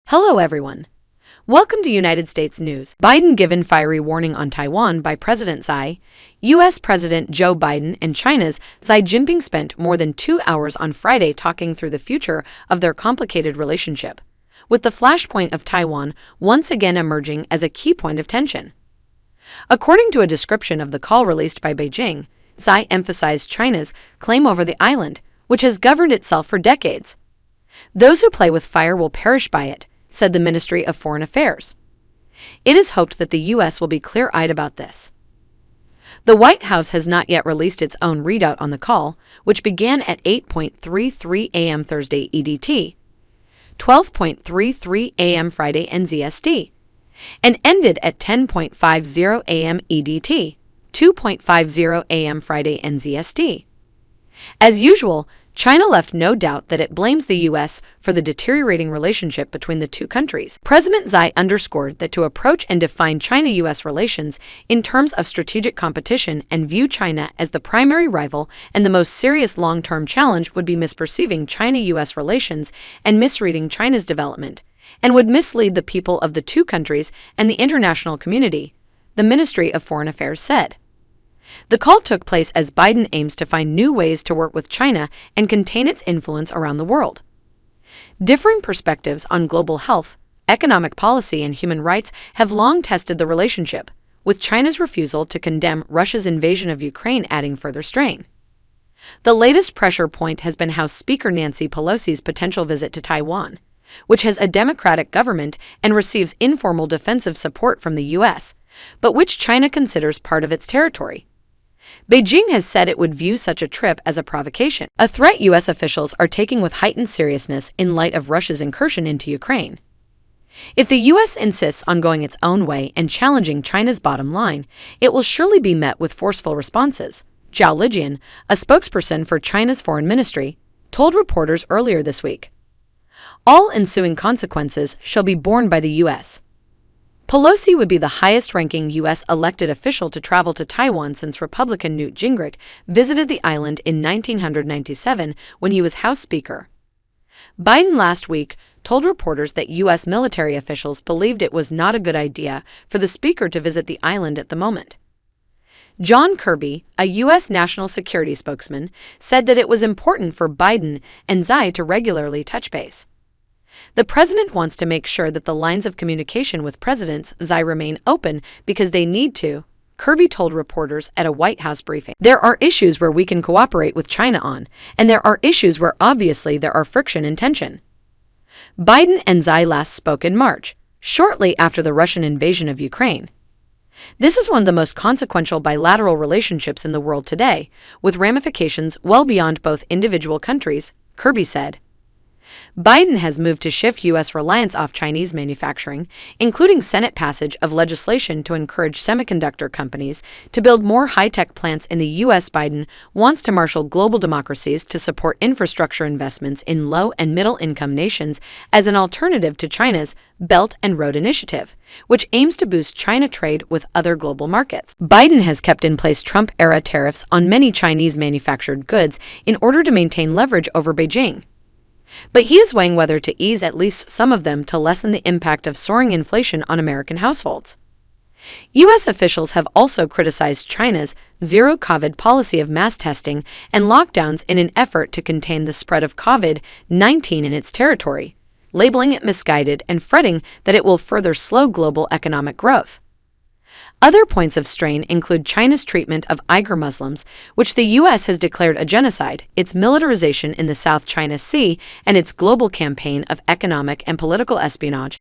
Hello, everyone. Welcome to United States News. Biden given fiery warning on Taiwan by President Xi. U.S. President Joe Biden and China's Xi Jinping spent more than 2 hours on Friday talking through the future of their complicated relationship, with the flashpoint of Taiwan once again emerging as a key point of tension. According to a description of the call released by Beijing, Xi emphasized China's claim over the island, which has governed itself for decades. "Those who play with fire will perish by it," said the Ministry of Foreign Affairs. It is hoped that the U.S. will be clear-eyed about this. The White House has not yet released its own readout on the call, which began at 8:33 a.m. Thursday EDT, 12:33 a.m. Friday NZST, and ended at 10:50 a.m. EDT, 2:50 a.m. Friday NZST. As usual, China left no doubt that it blames the U.S. for the deteriorating relationship between the two countries. President Xi underscored that to approach and define China-U.S. relations in terms of strategic competition and view China as the primary rival and the most serious long-term challenge would be misperceiving China-U.S. relations and misreading China's development, and would mislead the people of the two countries and the international community, the Ministry of Foreign Affairs said. The call took place as Biden aims to find new ways to work with China and contain its influence around the world. Differing perspectives on global health, economic policy, and human rights have long tested the relationship, with China's refusal to condemn Russia's invasion of Ukraine adding further strain. The latest pressure point has been House Speaker Nancy Pelosi's potential visit to Taiwan, which has a democratic government and receives informal defensive support from the U.S., but which China considers part of its territory. Beijing has said it would view such a trip as a provocation, a threat U.S. officials are taking with heightened seriousness in light of Russia's incursion into Ukraine. If the U.S. insists on going its own way and challenging China's bottom line, it will surely be met with forceful responses, Zhao Lijian, a spokesperson for China's foreign ministry, told reporters earlier this week. All ensuing consequences shall be borne by the U.S. Pelosi would be the highest-ranking U.S. elected official to travel to Taiwan since Republican Newt Gingrich visited the island in 1997 when he was House Speaker. Biden last week told reporters that U.S. military officials believed it was not a good idea for the Speaker to visit the island at the moment. John Kirby, a U.S. national security spokesman, said that it was important for Biden and Xi to regularly touch base. The president wants to make sure that the lines of communication with President Xi remain open because they need to, Kirby told reporters at a White House briefing. There are issues where we can cooperate with China on, and there are issues where obviously there are friction and tension. Biden and Xi last spoke in March, shortly after the Russian invasion of Ukraine. This is one of the most consequential bilateral relationships in the world today, with ramifications well beyond both individual countries, Kirby said. Biden has moved to shift U.S. reliance off Chinese manufacturing, including Senate passage of legislation to encourage semiconductor companies to build more high-tech plants in the U.S. Biden wants to marshal global democracies to support infrastructure investments in low- and middle-income nations as an alternative to China's Belt and Road Initiative, which aims to boost China trade with other global markets. Biden has kept in place Trump-era tariffs on many Chinese-manufactured goods in order to maintain leverage over Beijing. But he is weighing whether to ease at least some of them to lessen the impact of soaring inflation on American households. U.S. officials have also criticized China's zero-COVID policy of mass testing and lockdowns in an effort to contain the spread of COVID-19 in its territory, labeling it misguided and fretting that it will further slow global economic growth. Other points of strain include China's treatment of Uyghur Muslims, which the U.S. has declared a genocide, its militarization in the South China Sea, and its global campaign of economic and political espionage.